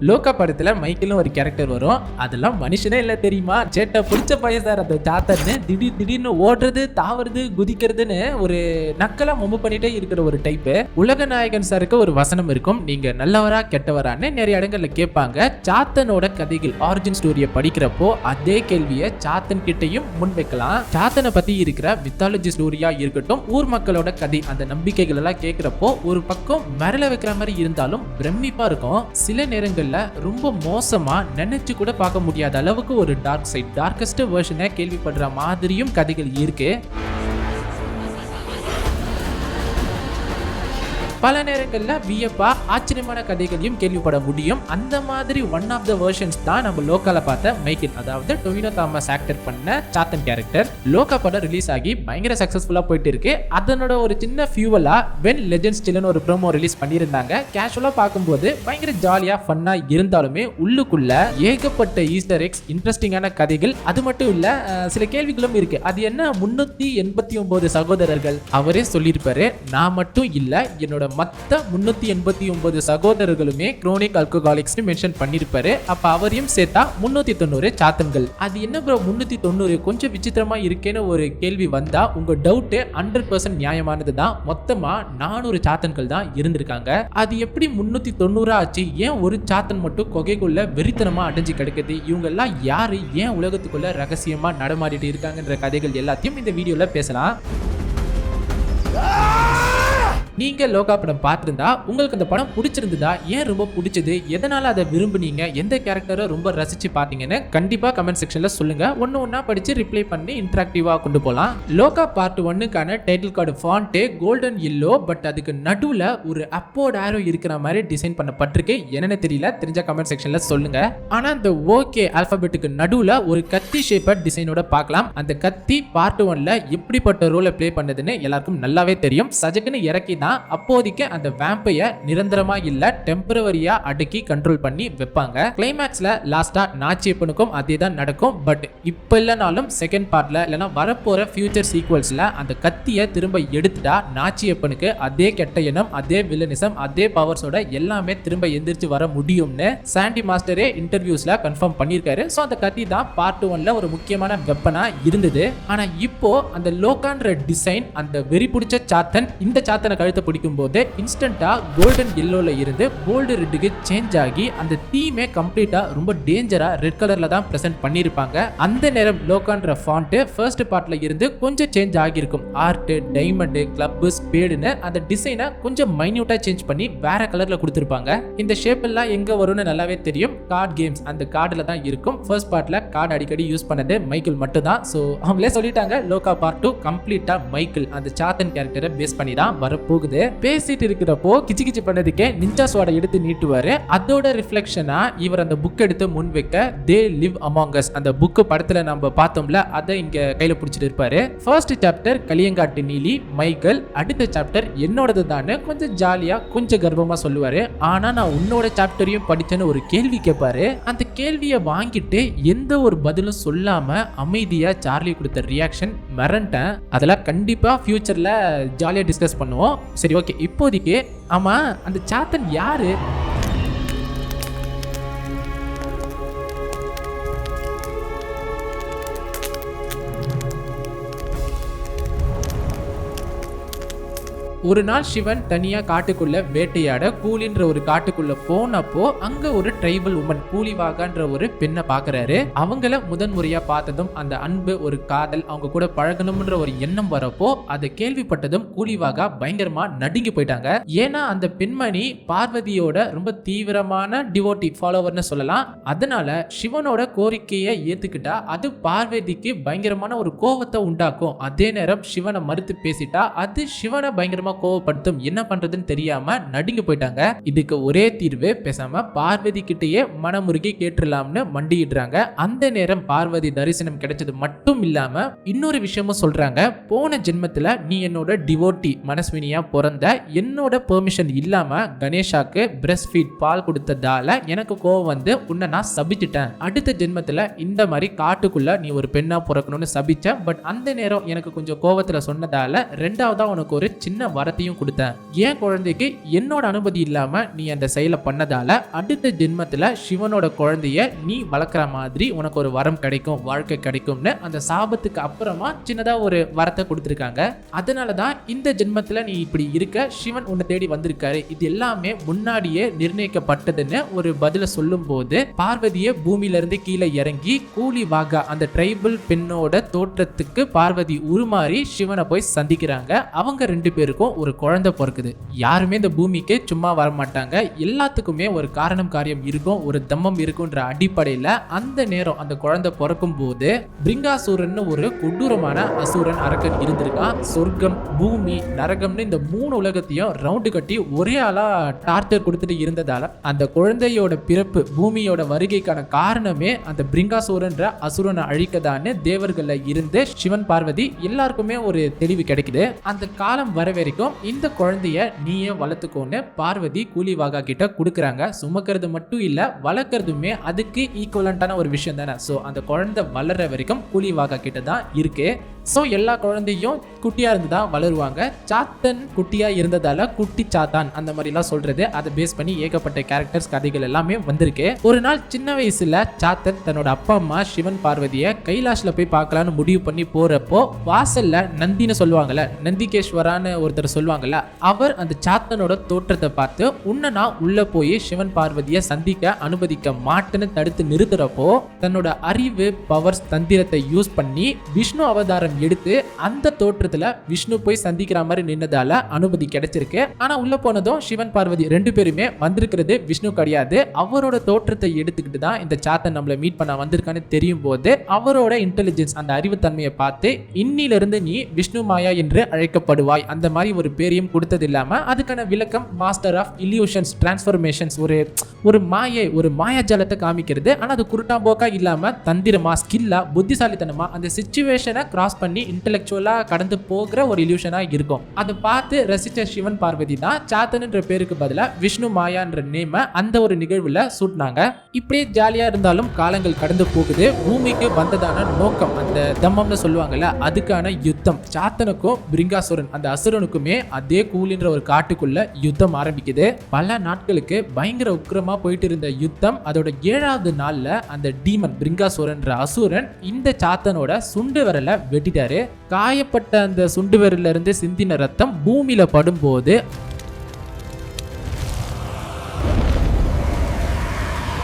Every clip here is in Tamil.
லோகா படத்துல மைக்கேல்னு ஒரு கேரக்டர் வரும். அதெல்லாம் மனுஷனே இல்ல தெரியுமா, சேட்டை பிடிச்ச பையன் சார் அந்த சாத்தன்னு. திடீர்னு ஓடுறது, தாவறது, குதிக்கிறதுன்னு ஒரு நக்கலா மொம்பு பண்ணிட்டே இருக்கிற ஒரு டைப். உலக நாயகன் சாருக்கு ஒரு வசனம் இருக்கும், நீங்க நல்லவரா கெட்டவரான்னு நிறைய இடங்கள்ல கேட்பாங்க. சாத்தனோட கதைகள் ஆரிஜின் ஸ்டோரியை படிக்கிறப்போ அதே கேள்வியை சாத்தன் கிட்டையும் முன்வைக்கலாம். சாத்தனை பத்தி இருக்கிற மித்தாலஜி ஸ்டோரியா இருக்கட்டும், ஊர் மக்களோட கதை, அந்த நம்பிக்கைகள் எல்லாம் கேட்கிறப்போ ஒரு பக்கம் மிரள வைக்கிற மாதிரி இருந்தாலும் பிரமிப்பா இருக்கும். சில நேரங்கள்ல ரொம்ப மோசமா நினைச்சு கூட பார்க்க முடியாத அளவுக்கு ஒரு டார்க் சைட், டார்க்கஸ்ட் வெர்ஷனை கேள்விப்படுற மாதிரியும் கதைகள் இருக்கு. பல நேரங்களில் வியப்பா ஆச்சரியமான கதைகளையும் கேள்விப்பட முடியும். அந்த மாதிரி ஒன் ஆஃப் த வெர்ஷன்ஸ் தான் நம்ம லோக்கால பார்த்த மைக்கேல், அதாவது டொவினோ தாமஸ் ஆக்டர் பண்ண சாத்தன் கேரக்டர். லோகா படம் ரிலீஸ் ஆகி பயங்கர சக்சஸ்ஃபுல்லா போயிட்டு இருக்கு. அதனோட ஒரு சின்ன ஃபியூவலா வென் லெஜெண்ட்ஸ் ஸ்டில்னு ஒரு ப்ரோமோ ரிலீஸ் பண்ணியிருந்தாங்க. கேஷுவலா பார்க்கும்போது பயங்கர ஜாலியா ஃபன்னா இருந்தாலுமே உள்ளுக்குள்ள ஏகப்பட்ட ஈஸ்டர் எக்ஸ், இன்ட்ரெஸ்டிங்கான கதைகள், அது மட்டும் இல்ல சில கேள்விகளும் இருக்கு. அது என்ன 389 சகோதரர்கள்? அவரே சொல்லியிருப்பாரு, நான் மட்டும் இல்ல என்னோட மற்ற 389 சகோதரர்களுமே குரோனிக் ஆல்கஹாலிக்ஸ் மென்ஷன் பண்ணிருப்பாரு. அப்ப அவரையும் சேர்த்தா 390 சாத்தன்கள். அது என்ன ப்ரோ 390 கொஞ்சம் விசித்திரமா இருக்கேன்னு ஒரு கேள்வி வந்தா உங்க டவுட் 100% நியாயமானது தான். மொத்தமா 400 சாத்தன்கள் தான் இருந்திருக்காங்க. அது எப்படி 390 ஆச்சு? ஏன் ஒரு சாத்தன் மட்டும் கொகைக்குள்ள வெறித்தனமா அடைஞ்சு கிடக்குது? இவங்க எல்லாம் யாரு? ஏன் உலகத்துக்குள்ள ரகசியமா நடமாடிட்டு இருக்காங்கன்ற கதைகள் எல்லாத்தையும் இந்த வீடியோல பேசலாம். நீங்க லோகா படம் பார்த்திருந்தா உங்களுக்கு அந்த படம் பிடிச்சிருந்ததா? ஏன் ரொம்ப பிடிச்சது? எதனால அதை விரும்புனீங்க? எந்த கேரக்டரை ரொம்ப ரசிச்சு பார்த்தீங்கன்னு கண்டிப்பா கமெண்ட் செக்ஷன்ல சொல்லுங்க. ஒன்னா படிச்சு ரிப்ளை பண்ணி இன்டராக்டிவா கொண்டு போலாம். லோகா பார்ட் 1க்கான title card font golden yellow, but அதுக்கு நடுவுல ஒரு அப்போர்ட் ஆரோ இருக்கிற மாதிரி டிசைன் பண்ணப்பட்டிருக்கு. என்னன்னு தெரியல, தெரிஞ்ச கமெண்ட் செக்ஷன்ல சொல்லுங்க. ஆனா அந்த ஓகே ஆல்பபெட்டுக்கு நடுவுல ஒரு கத்தி ஷேப்பர் டிசைனோட பார்க்கலாம். அந்த கத்தி பார்ட் 1ல எப்படிப்பட்ட ரோலை பிளே பண்ணதுன்னு எல்லாருக்கும் நல்லாவே தெரியும். சஜக்குன்னு இறக்கி அப்போதைக்கு அந்த வேம்பைய நிரந்தரமா இல்ல டெம்பரவரியா அடக்கி கண்ட்ரோல் பண்ணி வைப்பாங்க. கிளைமேக்ஸ்ல லாஸ்டா நாச்சியப்பனுக்கும் அதே தான் நடக்கும். பட் இப்ப இல்லனாலும் செகண்ட் பார்ட்ல இல்லனா வரப்போற ஃபியூச்சர் சீக்வல்ஸ்ல அந்த கத்திய திரும்ப எடுத்துட்டா நாச்சியப்பனுக்கு அதே கெட்ட எண்ணம், அதே வில்லனிசம், அதே பவர்ஸோட எல்லாமே திரும்ப எந்திரிச்சு வர முடியும்னு சாண்டி மாஸ்டரே இன்டர்வியூஸ்ல கன்ஃபார்ம் பண்ணிருக்காரு. சோ அந்த கத்தி தான் பார்ட் 1ல ஒரு முக்கியமான வெப்பனா இருந்தது. ஆனா இப்போ அந்த லோகான்ற டிசைன், அந்த வெறி பிடிச்ச சாத்தன் இந்த சாத்தனை கழுத்தை பிடிக்கும் போது இன்ஸ்டன்டா கோல்டன் yellowல இருந்து போல்டு ரெட்டுக்கு சேஞ்ச் ஆகி அந்த தீமே கம்ப்ளீட்டா ரொம்ப டேஞ்சரா ரெட் கலர்ல தான் பிரசன்ட் பண்ணிருப்பாங்க. அந்த நேரம் லோகான்ற ஃபாண்ட் ஃபர்ஸ்ட் பார்ட்ல இருந்து கொஞ்சம் சேஞ்ச் ஆகியிருக்கும். ஆர்ட், டைமண்ட், கிளப், ஸ்பேடுன்னு அந்த டிசைனை கொஞ்சம் மைன்யூட்டா சேஞ்ச் பண்ணி வேற கலர்ல கொடுத்திருப்பாங்க. இந்த ஷேப் எல்லாம் எங்க வரும்னு நல்லாவே தெரியும். கார்டு கேம்ஸ் அந்த கார்டுல தான் இருக்கும். ஃபர்ஸ்ட் பார்ட்ல கார்டு அடிக்கடி யூஸ் பண்ணது மைக்கேல் மட்டும் தான். சோ அவங்களே சொல்லிட்டாங்க லோகா பார்ட் 2 கம்ப்ளீட்டா மைக்கேல் அந்த சாத்தன் கேரக்டரை பேஸ் பண்ணி தான் வரப்போகுது. பேசிட்டு இருக்கிறப்போ கிச்சி கிச்சி பண்ணதுக்கே நிஞ்சா ஸ்வாட எடுத்து நீட்டுவாரு. அதோட ரிஃப்ளெக்ஷனா இவர் அந்த புக் எடுத்து முன் வைக்க தே லிவ் அமாங் அஸ் அந்த புக் படத்துல நம்ம பார்த்தோம்ல, அதை இங்க கையில பிடிச்சிட்டு இருப்பாரு. ஃபர்ஸ்ட் சாப்டர் களியங்காட்டு நீலி மைக்கேல், அடுத்த சாப்டர் என்னோடது தானே கொஞ்சம் ஜாலியா கொஞ்சம் கர்வமா சொல்லுவாரு. ஆனா நான் உன்னோட சாப்டரையும் படிச்சேன்னு ஒரு கேள்வி கேட்பாரு. அந்த கேள்வியை வாங்கிட்டு எந்த ஒரு பதிலும் சொல்லாம அமைதியா சார்லி கொடுத்த ரியாக்ஷன் மிரண்டேன். அதெல்லாம் கண்டிப்பா ஃபியூச்சர்ல ஜாலியா டிஸ்கஸ் பண்ணுவோம். சரி ஓகே, இப்போதைக்கு ஆமா அந்த சாத்தன் யாரு? ஒரு நாள் சிவன் தனியா காட்டுக்குள்ள வேட்டையாட கூலின்ற ஒரு காட்டுக்குள்ள போனப்போ அங்க ஒரு ட்ரைபல் உமன் கூலிவாகான்ற ஒரு பெண்ணை பாக்குறாரு. அவங்கள முதன் முறையா பார்த்ததும் அந்த அன்பு, ஒரு காதல், அவங்க கூட பழகணும்ன்ற ஒரு எண்ணம் வரப்போ அதை கேள்விப்பட்டதும் கூலிவாகா பயங்கரமா நடுங்கி போயிட்டாங்க. ஏன்னா அந்த பெண்மணி பார்வதியோட ரொம்ப தீவிரமான டிவோட்டி ஃபாலோவர்னு சொல்லலாம். அதனால சிவனோட கோரிக்கையை ஏத்துக்கிட்டா அது பார்வதிக்கு பயங்கரமான ஒரு கோவத்தை உண்டாக்கும். அதே நேரம் சிவனை மறுத்து பேசிட்டா அது சிவனை பயங்கரமா கோவப்படுத்தும். என்ன பண்றதுன்னு தெரியாம நடுங்கி போயிட்டாங்க. இதுக்கு ஒரே தீர்வு, பேசாம பார்வதி கிட்டேயே மனமுருகி கேட்டுலாம்னு மண்டிடுறாங்க. அந்த நேரம் பார்வதி தரிசனம் கிடைச்சது மட்டும் இல்லாம இன்னொரு விஷயமும் சொல்றாங்க. போன ஜென்மத்துல நீ என்னோட டிவோட்டி மனஸ்வினியா பிறந்த, என்னோட பெர்மிஷன் இல்லாம கணேஷாக்கு பிரஸ்ட் ஃபீட் பால் கொடுத்ததால எனக்கு கோவம் வந்து உன்னை நான் சபிச்சிட்டேன். அடுத்த ஜென்மத்துல இந்த மாதிரி காட்டுக்குள்ள நீ ஒரு பெண்ணா பிறக்கணும்னு சபிச்சேன். பட் அந்த நேரம் எனக்கு கொஞ்சம் கோவத்துல சொன்னதால ரெண்டாவதா உனக்கு ஒரு சின்ன வரத்தையும் கொடுத்தேன். என் குழந்தைக்கு என்னோட அனுமதி இல்லாம நீ அந்த செயலை பண்ணதால அடுத்த ஜென்மத்துல சிவனோட குழந்தைய நீ வளர்க்குற மாதிரி உனக்கு ஒரு வரம் கிடைக்கும், வாழ்க்கை கிடைக்கும்னு அந்த சாபத்துக்கு அப்புறமா சின்னதா ஒரு வரத்தை கொடுத்துருக்காங்க. அதனாலதான் இந்த ஜென்மத்துல நீ இப்படி இருக்க, சிவன் உன்னை தேடி வந்திருக்காரு, இது எல்லாமே முன்னாடியே நிர்ணயிக்கப்பட்டதுன்னு ஒரு பதில சொல்லும் போது பார்வதியை பூமியில இருந்து கீழே இறங்கி கூலி வாகா அந்த ட்ரைபல் பெண்ணோட தோற்றத்துக்கு பார்வதி உருமாறி சிவனை போய் சந்திக்கிறாங்க. அவங்க 2 பேருக்கும் ஒரு குழந்தை பிறக்குது. யாருமே இந்த பூமிக்கு சும்மா வர மாட்டாங்க, எல்லாத்துக்குமே ஒரு காரணம் காரியம் இருக்கும், ஒரு தம்மம் இருக்குன்ற அடிப்படையில அந்த நேரம் அந்த குழந்தை பிறக்கும் போது பிரிங்காசூரன் ஒரு கொடூரமான அசூரன் அரக்கன் இருந்திருக்கான். சொர்க்கம், பூமி, நரகம்னு இந்த 3 உலகத்தையும் ரவுண்டு கட்டி ஒரே ஆளா டார்ச்சர் கொடுத்துட்டு இருந்ததால அந்த குழந்தையோட பிறப்பு, பூமியோட வருகைக்கான காரணமே அந்த பிரிங்காசூரன்ற அசுரனை அழிக்கதான்னு தேவர்கள்ல இருந்து சிவன் பார்வதி எல்லாருக்குமே ஒரு தெளிவு கிடைக்குது. அந்த காலம் வர வரைக்கும் இந்த குழந்தைய நீயே வளர்த்துக்கோன்னு பார்வதி கூலிவாகா கிட்ட கொடுக்குறாங்க. சுமக்கிறது மட்டும் இல்ல, வளர்க்கறதுமே அதுக்கு ஈக்குவலண்டான ஒரு விஷயம் தானே. ஸோ அந்த குழந்தை வளர்ற வரைக்கும் கூலிவாகா கிட்ட தான் இருக்கு. ஸோ எல்லா குழந்தையும் குட்டியா இருந்து தான் வளருவாங்க. சாத்தன் குட்டியா இருந்ததால குட்டி சாத்தான் அந்த மாதிரிலாம் சொல்றது, அதை பேஸ் பண்ணி ஏகப்பட்ட கேரக்டர்ஸ் கதைகள் எல்லாமே வந்திருக்கு. ஒரு நாள் சின்ன வயசுல சாத்தன் தன்னோட அப்பா அம்மா சிவன் பார்வதியை கைலாஷ்ல போய் பார்க்கலான்னு முடிவு பண்ணி போறப்போ வாசல்ல நந்தின்னு சொல்லுவாங்கல்ல, நந்திகேஸ்வரான்னு ஒருத்தர் சொல்லுவாங்கல்ல, அவர் அந்த சாத்தனோட தோற்றத்தை பார்த்து உன்னை நான் உள்ள போய் சிவன் பார்வதியை சந்திக்க அனுமதிக்க மாட்டேன்னு தடுத்து நிறுத்துறப்போ தன்னோட அறிவு, பவர்ஸ், தந்திரத்தை யூஸ் பண்ணி விஷ்ணு அவதாரம் எடுத்து அந்த தோற்றத்துல விஷ்ணு போய் சந்திக்கிற மாதிரி நின்னதால அனுமதி கிடைச்சிருக்கு. ஆனா உள்ள போனதும் சிவன் பார்வதி 2 பேருமே வந்திருக்கிறது விஷ்ணு கிடையாது, அவரோட தோற்றத்தை எடுத்துக்கிட்டு தான் இந்த சாத்தன் நம்மள மீட் பண்ண வந்திருக்கான்னு தெரியும் போது அவரோட இன்டெலிஜென்ஸ், அந்த அறிவுத்தன்மையை பார்த்து இன்னிலிருந்து நீ விஷ்ணு மாயா என்று அழைக்கப்படுவாய் அந்த மாதிரி ஒரு பேரையும் கொடுத்தது இல்லாம அதுக்கான விளக்கம் மாஸ்டர் ஆஃப் இல்யூஷன்ஸ், டிரான்ஸ்ஃபர்மேஷன்ஸ், ஒரு மாயை, ஒரு மாயாஜாலத்தை காமிக்கிறது. ஆனா அது குருட்டாம்போக்கா இல்லாம தந்திரமா, ஸ்கில்லா, புத்திசாலித்தனமா அந்த சிச்சுவேஷனை கிராஸ் பண்ணி இன்டெலெக்சுவலா கடந்து போகிற ஒரு இல்யூஷனா இருக்கும். அதை பார்த்து ரசிச்ச சிவன் பார்வதி தான் சாத்தன்ன்ற பேருக்கு பதிலா விஷ்ணு மாயான்ற நேம அந்த ஒரு நிகழ்வுல சூட்டினாங்க. இப்படியே ஜாலியா இருந்தாலும் காலங்கள் கடந்து போகுது. பூமிக்கு வந்ததான நோக்கம், அந்த தம்மம்னு சொல்லுவாங்கல்ல, அதுக்கான யுத்தம். சாத்தனுக்கும் பிரிங்காசுரன் அந்த அசுரனுக்குமே அதே கூலின்ற ஒரு காட்டுக்குள்ள யுத்தம் ஆரம்பிக்குது. பல நாட்களுக்கு பயங்கர உக்கிரமா போயிட்டு இருந்த யுத்தம் அதோட 7வது நாள்ல அந்த டீமன் பிரிங்காசுரன்ற அசுரன் இந்த சாத்தனோட சுண்டு விரல வெட்டிட்டாரு. காயப்பட்ட அந்த சுண்டு விரல்ல இருந்து சிந்தின ரத்தம் பூமியில படும்போது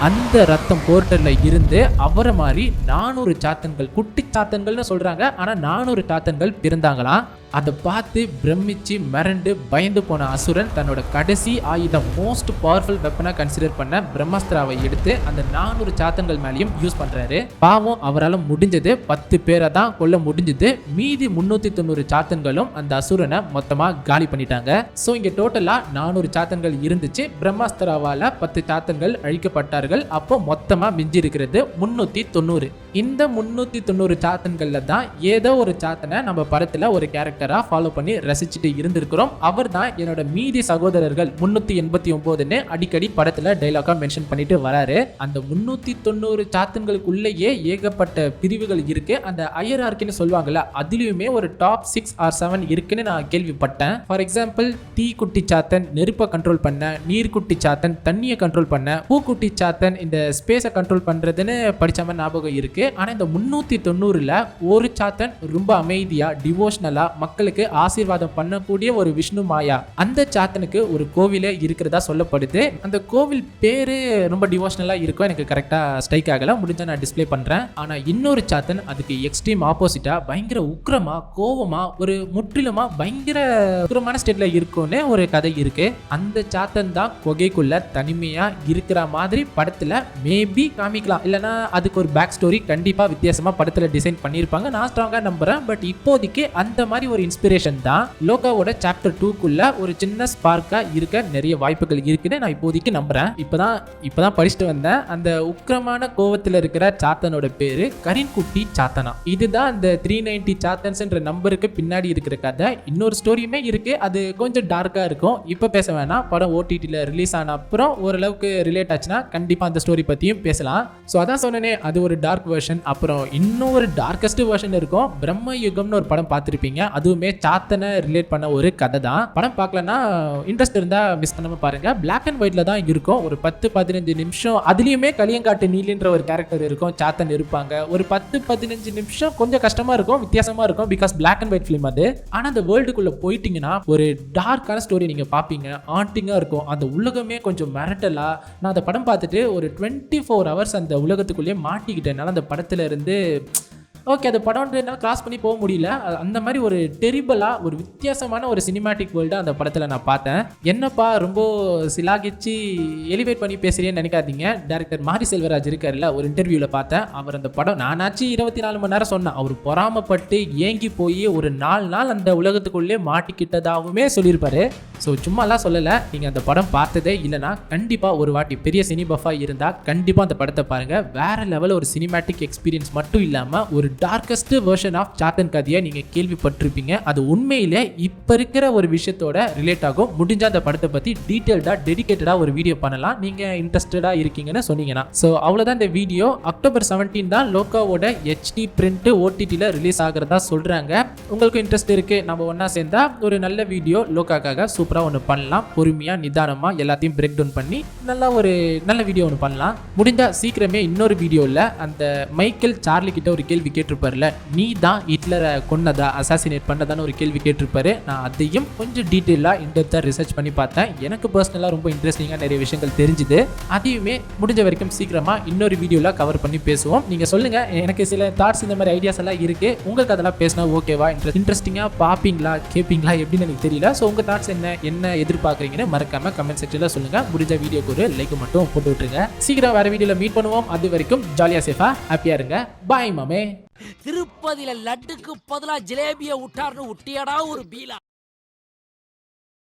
அந்த ரத்தம் போர்ட்டல்ல இருந்து அவரை மாதிரி 400 சாத்தன்கள், குட்டி சாத்தன்கள்னு சொல்றாங்க, ஆனா 400 சாத்தன்கள் பிறந்தாங்களாம். அதை பார்த்து பிரமிச்சு மிரண்டு பயந்து போன அசுரன் தன்னோட கடைசி ஆயுதம், மோஸ்ட் பவர்ஃபுல் வெப்பனா கன்சிடர் பண்ண பிரம்மாஸ்திராவை எடுத்து அந்த 400 சாத்தன்கள் மேலேயும் யூஸ் பண்றாரு. பாவம், அவரால் முடிஞ்சது 10 பேரை தான் கொல்ல முடிஞ்சது. மீதி 390 சாத்தன்களும் அந்த அசுரனை மொத்தமா காலி பண்ணிட்டாங்க. ஸோ இங்க டோட்டலா 400 சாத்தன்கள் இருந்துச்சு. பிரம்மாஸ்திராவால 10 சாத்தன்கள் அழிக்கப்பட்டார்கள். அப்போ மொத்தமா மிஞ்சி இருக்கிறது 390. இந்த 390 சாத்தன்கள்ல தான் ஏதோ ஒரு சாத்தனை நம்ம படத்துல ஒரு கேரக்டரா ஃபாலோ பண்ணி ரசிச்சுட்டு இருந்திருக்கிறோம். அவர் தான் என்னோட மீதி சகோதரர்கள் 389ன்னு அடிக்கடி படத்துல டைலாகா மென்ஷன் பண்ணிட்டு வராரு. அந்த 390 சாத்தன்களுக்குள்ளேயே ஏகப்பட்ட பிரிவுகள் இருக்கு. அந்த ஐயரார்க்கின்னு சொல்லுவாங்கல்ல, அதுலயுமே ஒரு டாப் 6 or 7 இருக்குன்னு நான் கேள்விப்பட்டேன். ஃபார் எக்ஸாம்பிள், தீ குட்டி சாத்தன் நெருப்பை கண்ட்ரோல் பண்ண, நீர் குட்டி சாத்தன் தண்ணியை கண்ட்ரோல் பண்ண, பூக்குட்டி சாத்தன் இந்த ஸ்பேஸை கண்ட்ரோல் பண்றதுன்னு படிச்ச மாதிரி ஞாபகம் இருக்கு. ஆனா இந்த 390ல ஒரு சாத்தன் ரொம்ப அமைதியா, டிவோஷனலா மக்களுக்கு ஆசீர்வாதம் பண்ணக்கூடிய ஒரு விஷ்ணு மாயா. அந்த சாத்தனுக்கு ஒரு கோவிலே இருக்கிறதா சொல்லப்படுது. அந்த கோவில் பேரு ரொம்ப டிவோஷனலா இருக்கும், எனக்கு கரெக்டா ஸ்ட்ரைக் ஆகல, முடிஞ்சா நான் டிஸ்ப்ளே பண்றேன். ஆனா இன்னொரு சாத்தன் அதுக்கு எக்ஸ்ட்ரீம் ஆப்போசிட்டா பயங்கர உக்கிரமா, கோவமா, ஒரு முற்றிலுமா பயங்கர உக்கிரமான ஸ்டேட்ல இருக்கும்னு ஒரு கதை இருக்கு. அந்த சாத்தன் தான் குகைக்குள்ள தனிமையா இருக்கிற மாதிரி படத்துல மேபி காமிக்கலாம், இல்லைன்னா அதுக்கு ஒரு பேக் ஸ்டோரி கண்டிப்பா வித்தியாசமா படத்துல டிசைன் பண்ணியிருப்பாங்க, நான் ஸ்ட்ராங்கா நம்புறேன். பட் இப்போதைக்கு அந்த மாதிரி ஒரு இன்ஸ்பிரேஷன் தான் லோகாவோட சாப்டர் 2க்குள்ள ஒரு சின்ன ஸ்பார்க்கா இருக்க நிறைய வாய்ப்புகள் இருக்குன்னு நான் இப்போதைக்கு நம்புறேன். இப்பதான் படிச்சுட்டு வந்தேன். அந்த உக்கிரமான கோவத்துல இருக்கிற சாத்தனோட பேரு கரின்குட்டி சாத்தனா. இதுதான் அந்த 390 சாத்தன்ஸ்ன்ற நம்பருக்கு பின்னாடி இருக்கிற கதை. இன்னொரு ஸ்டோரியுமே இருக்கு, அது கொஞ்சம் டார்க்கா இருக்கும். இப்ப பேச வேணாம், படம் OTTல ரிலீஸ் ஆன அப்புறம் ஓரளவுக்கு ரிலேட் ஆச்சுன்னா கண்டிப்பா அந்த ஸ்டோரி பத்தியும் பேசலாம். ஸோ அதான் சொன்னேனே, அது ஒரு டார்க் வெர்ஷன், அப்புறம் இன்னொரு டார்க்கஸ்ட் வெர்ஷன் இருக்கும். பிரம்ம யுகம்னு ஒரு படம் பார்த்துருப்பீங்க. அதுவுமே சாத்தனை ரிலேட் பண்ண ஒரு கதை தான். படம் பார்க்கலன்னா இன்ட்ரெஸ்ட் இருந்தா மிஸ் பண்ணாம பாருங்க. பிளாக் அண்ட் ஒயிட்ல தான் இருக்கும். ஒரு 10-15 நிமிஷம். அதுலயுமே கலியங்காட்டு நீலின்ற ஒரு கேரக்டர் இருக்கும். சாத்தன் இருப்பாங்க. ஒரு 10-15 நிமிஷம் கொஞ்சம் கஷ்டமா இருக்கும், வித்தியாசமா இருக்கும். Because black and white film அது. ஆனா அந்த வேர்ல்டுக்குள்ள போயிட்டீங்கன்னா ஒரு டார்க்கான ஸ்டோரி நீங்க பாப்பீங்க. ஆண்டிங்கா இருக்கும். அந்த உலகமே கொஞ்சம் மிரட்டலா. நான் அந்த படம் பார்த்துட்டு ஒரு 24 hours அந்த உலகத்துக்குள்ளேயே மாட்டிக்கிட்டேனால அந்த படத்துல இருந்து ஓகே அது படம் கிராஸ் பண்ணி போக முடியல. அந்த மாதிரி ஒரு டெரிபிளா ஒரு வித்தியாசமான ஒரு சினிமாட்டிக் வேர்ல்டு அந்த படத்தில் நான் பார்த்தேன். என்னப்பா ரொம்ப சிலாகிச்சு எலிவேட் பண்ணி பேசுறேன்னு நினைக்காதீங்க. டைரக்டர் மாரி செல்வராஜ் இருக்காருல்ல, ஒரு இன்டர்வியூவில் பார்த்தேன். அவர் அந்த படம் நானாச்சு 24 மணி நேரம் சொன்னேன். அவர் பொறாமப்பட்டு ஏங்கி போய் ஒரு 4 நாள் அந்த உலகத்துக்குள்ளே மாட்டிக்கிட்டதாகவுமே சொல்லியிருப்பாரு. ஸோ சும்மாலாம் சொல்லலை. நீங்கள் அந்த படம் பார்த்ததே இல்லைனா கண்டிப்பாக ஒரு வாட்டி பெரிய சினி பஃபாக இருந்தால் கண்டிப்பாக அந்த படத்தை பாருங்கள். வேறு லெவலில் ஒரு சினிமேட்டிக் எக்ஸ்பீரியன்ஸ் மட்டும் இல்லாமல் ஒரு டார்க்கஸ்ட் வெர்ஷன் ஆஃப் சாத்தன் கதையை நீங்கள் கேள்விப்பட்டிருப்பீங்க. அது உண்மையிலே இப்போ இருக்கிற ஒரு விஷயத்தோட ரிலேட் ஆகும். முடிஞ்ச அந்த படத்தை பற்றி டீட்டெயில்டாக டெடிகேட்டடாக ஒரு வீடியோ பண்ணலாம் நீங்கள் இன்ட்ரெஸ்டடாக இருக்கீங்கன்னு சொன்னீங்கன்னா. ஸோ அவ்வளோதான் இந்த வீடியோ. October 17 தான் லோகாவோட HD பிரிண்ட் OTTல ரிலீஸ் ஆகிறதா சொல்கிறாங்க. உங்களுக்கு இன்ட்ரெஸ்ட் இருக்குது, நம்ம ஒன்றா சேர்ந்தா ஒரு நல்ல வீடியோ லோகாக்காக சூப்பராக ஒன்று பண்ணலாம். பொறுமையாக நிதானமாக எல்லாத்தையும் பிரேக் டவுன் பண்ணி ஒரு நல்ல வீடியோ ஒன்று பண்ணலாம். முடிஞ்சால் சீக்கிரமே இன்னொரு வீடியோவில் அந்த மைக்கேல் சார்லி கிட்ட ஒரு கேள்வி கேட்டிருப்பார்ல, நீ தான் ஹிட்லரை கொன்னதா அசாசினேட் பண்ணதான்னு ஒரு கேள்வி கேட்டிருப்பாரு. நான் அதையும் கொஞ்சம் டீட்டெயிலாக இன்டெப்த்தாக ரிசர்ச் பண்ணி பார்த்தேன். எனக்கு பர்சனலாக ரொம்ப இன்ட்ரெஸ்டிங்காக நிறைய விஷயங்கள் தெரிஞ்சுது. அதையுமே முடிஞ்ச வரைக்கும் சீக்கிரமாக இன்னொரு வீடியோவில் கவர் பண்ணி பேசுவோம். நீங்கள் சொல்லுங்கள், எனக்கு சில தாட்ஸ் இந்த மாதிரி ஐடியாஸ் எல்லாம் இருக்குது. உங்களுக்கு அதெல்லாம் பேசினா ஓகேவா, இன்ட்ரெஸ்டிங்காக பார்ப்பீங்களா கேட்பீங்களா எப்படின்னு எனக்கு தெரியல. ஸோ உங்கள் தாட்ஸ் என்ன எதிர்பார்க்குறீங்கன்னு மறக்காம கமெண்ட் செக்ஷனில் சொல்லுங்கள். முடிஞ்ச வீடியோக்கு ஒரு லைக் மட்டும் போட்டு விட்டுருங்க. சீக்கிரம் வேறு வீடியோவில் மீட் பண்ணுவோம். அது வரைக்கும் ஜாலியாக சேஃபாக ஹாப்பியாக இருங்க. பாய் மாமே. திருப்பதியில லட்டுக்கு பதிலா ஜிலேபியை விட்டார்னு விட்டியாடா ஒரு பீலா.